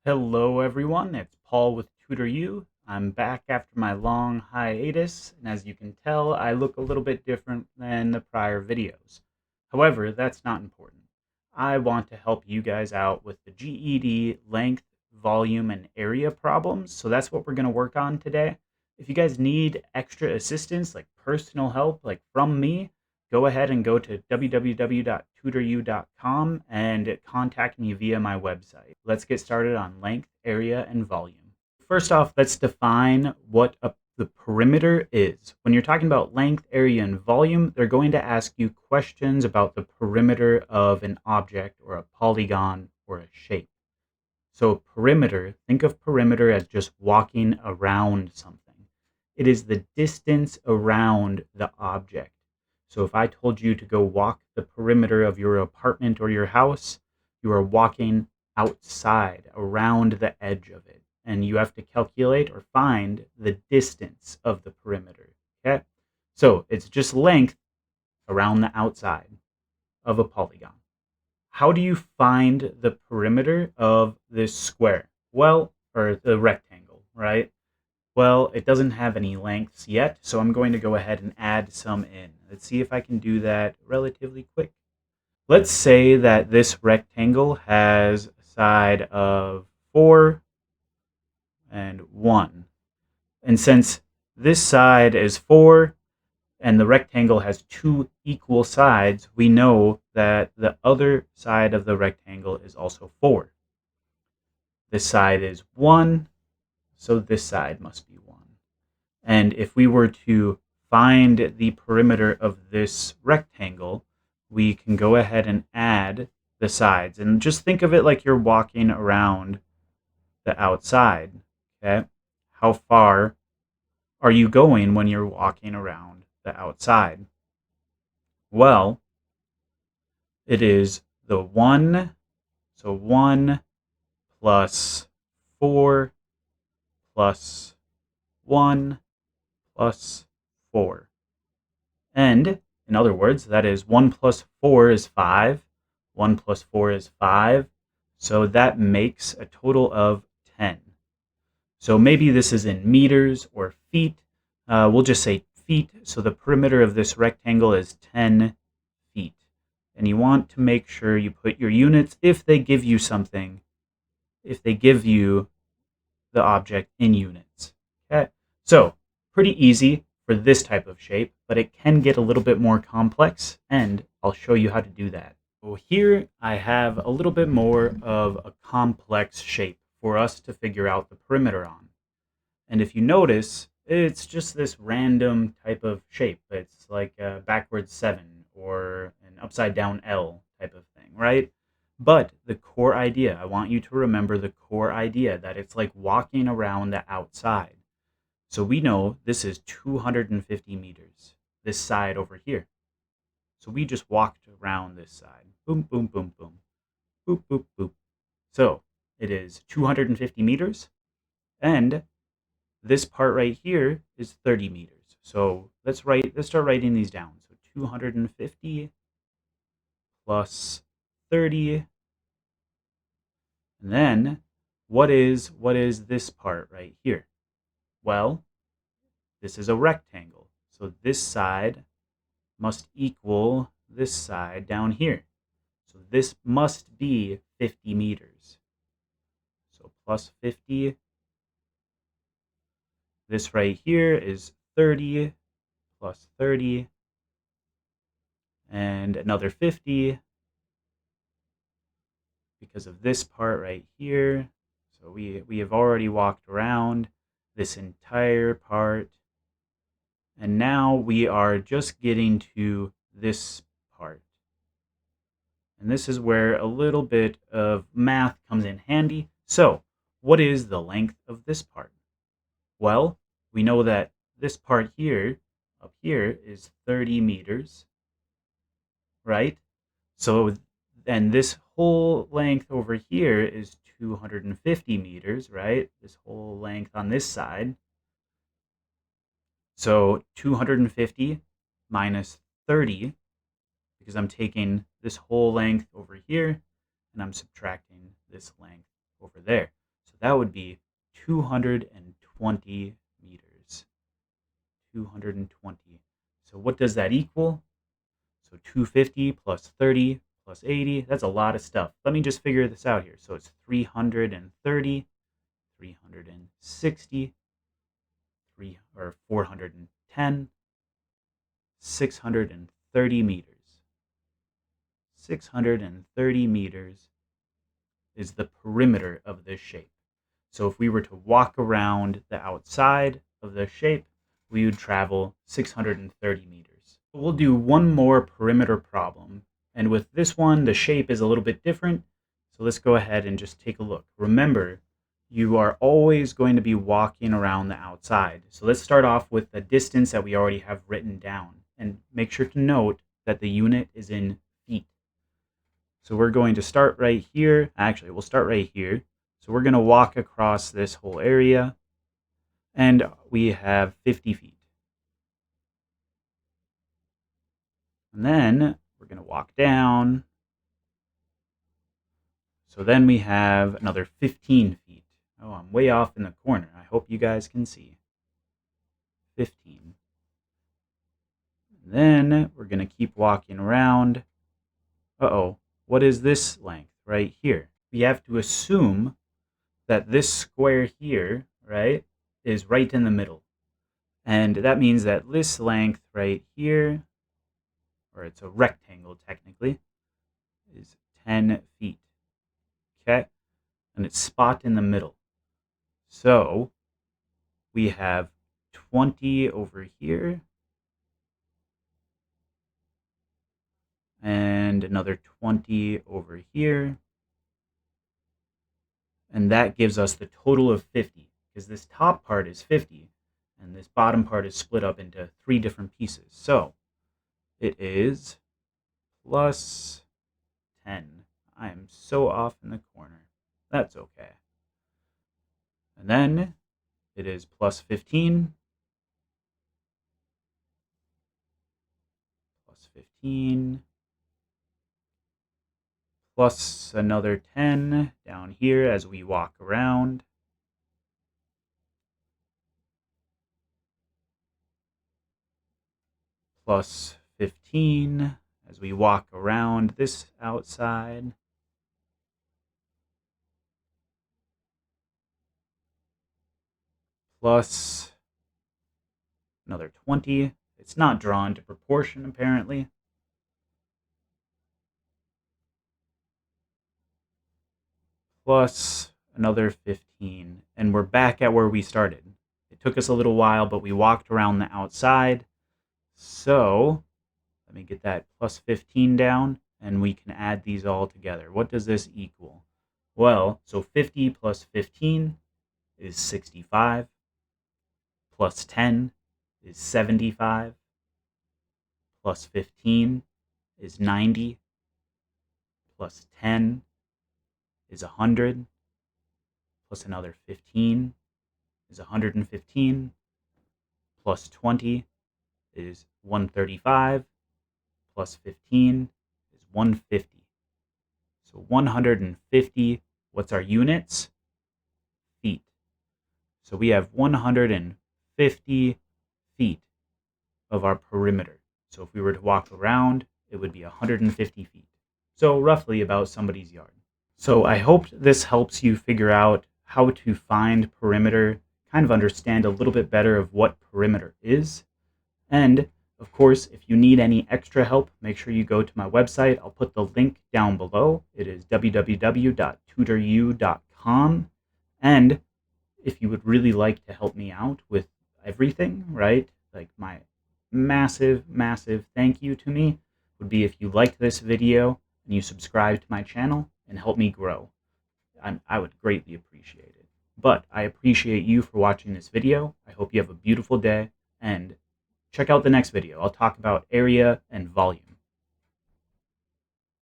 Hello, everyone. It's Paul with Tutor U. I'm back after my long hiatus, and as you can tell, I look a little bit different than the prior videos. However, that's not important. I want to help you guys out with the GED length, volume, and area problems, so that's what we're going to work on today. If you guys need extra assistance, like personal help, like from me, go ahead and go to www.tutoru.com and contact me via my website. Let's get started on length, area, and volume. First off, let's define what the perimeter is. When you're talking about length, area, and volume, they're going to ask you questions about the perimeter of an object or a polygon or a shape. So perimeter, think of perimeter as just walking around something. It is the distance around the object. So if I told you to go walk the perimeter of your apartment or your house, you are walking outside, around the edge of it. And you have to calculate or find the distance of the perimeter. Okay? So it's just length around the outside of a polygon. How do you find the perimeter of this square? Well, or the rectangle, right? Well, it doesn't have any lengths yet, so I'm going to go ahead and add some in. Let's see if I can do that relatively quick. Let's say that this rectangle has a side of 4 and 1. And since this side is 4 and the rectangle has two equal sides, we know that the other side of the rectangle is also 4. This side is 1, so this side must be 1. And if we were to find the perimeter of this rectangle, we can go ahead and add the sides. And just think of it like you're walking around the outside. Okay? How far are you going when you're walking around the outside? Well, it is the 1, so 1 plus 4 plus 1 plus 4. And, in other words, that is 1 plus 4 is 5. 1 plus 4 is 5. So that makes a total of 10. So maybe this is in meters or feet. We'll just say feet. So the perimeter of this rectangle is 10 feet. And you want to make sure you put your units if they give you something, if they give you the object in units. Okay, so pretty easy for this type of shape, but it can get a little bit more complex, and I'll show you how to do that. So here I have a little bit more of a complex shape for us to figure out the perimeter on. And if you notice, it's just this random type of shape. It's like a backwards 7 or an upside down L type of thing, right? But the core idea, I want you to remember the core idea that it's like walking around the outside. So we know this is 250 meters, this side over here. So we just walked around this side. Boom, boom, boom, boom. Boop, boop, boop. So it is 250 meters. And this part right here is 30 meters. So let's start writing these down. So 250 plus 30. And then what is this part right here? Well, this is a rectangle. So this side must equal this side down here. So this must be 50 meters. So plus 50. This right here is 30 plus 30. And another 50 because of this part right here. So we have already walked around this entire part. And now we are just getting to this part. And this is where a little bit of math comes in handy. So what is the length of this part? Well, we know that this part here, up here, is 30 meters, right? So then this whole length over here is 250 meters, right? This whole length on this side. So 250 minus 30, because I'm taking this whole length over here and I'm subtracting this length over there. That would be 220 meters. 220. So what does that equal? So 250 plus 30 plus 80, that's a lot of stuff. Let me just figure this out here. So it's 330, 360, 410, 630 meters. 630 meters is the perimeter of this shape. So if we were to walk around the outside of the shape, we would travel 630 meters. We'll do one more perimeter problem. And with this one, the shape is a little bit different. So let's go ahead and just take a look. Remember, you are always going to be walking around the outside. So let's start off with the distance that we already have written down. And make sure to note that the unit is in feet. So we're going to start right here. Actually, we'll start right here. So we're going to walk across this whole area. And we have 50 feet. And then we're going to walk down. So then we have another 15 feet. Oh, I'm way off in the corner. I hope you guys can see. 15. And then we're going to keep walking around. Uh-oh, what is this length right here? We have to assume that this square here, right, is right in the middle. And that means that this length right here, or it's a rectangle technically, is 10 feet. Okay? And it's spot in the middle. So we have 20 over here and another 20 over here. And that gives us the total of 50, because this top part is 50 and this bottom part is split up into 3 different pieces. So it is plus 10. I am so off in the corner. That's okay. And then it is plus 15, plus 15, plus another 10 down here as we walk around. Plus 15 as we walk around this outside. Plus another 20. It's not drawn to proportion, apparently. Plus another 15. And we're back at where we started. It took us a little while, but we walked around the outside. So let me get that plus 15 down, and we can add these all together. What does this equal? Well, so 50 plus 15 is 65. Plus 10 is 75. Plus 15 is 90. Plus 10 is 100. Plus another 15 is 115. Plus 20 is 135. Plus 15 is 150. So 150, what's our units? Feet. So we have 150 feet of our perimeter. So if we were to walk around, it would be 150 feet. So roughly about somebody's yard. So I hope this helps you figure out how to find perimeter, kind of understand a little bit better of what perimeter is. And of course, if you need any extra help, make sure you go to my website. I'll put the link down below. It is www.tutoru.com. And if you would really like to help me out with everything, right? Like my massive, massive thank you to me would be if you liked this video and you subscribe to my channel and help me grow. I would greatly appreciate it. But I appreciate you for watching this video. I hope you have a beautiful day, and check out the next video. I'll talk about area and volume.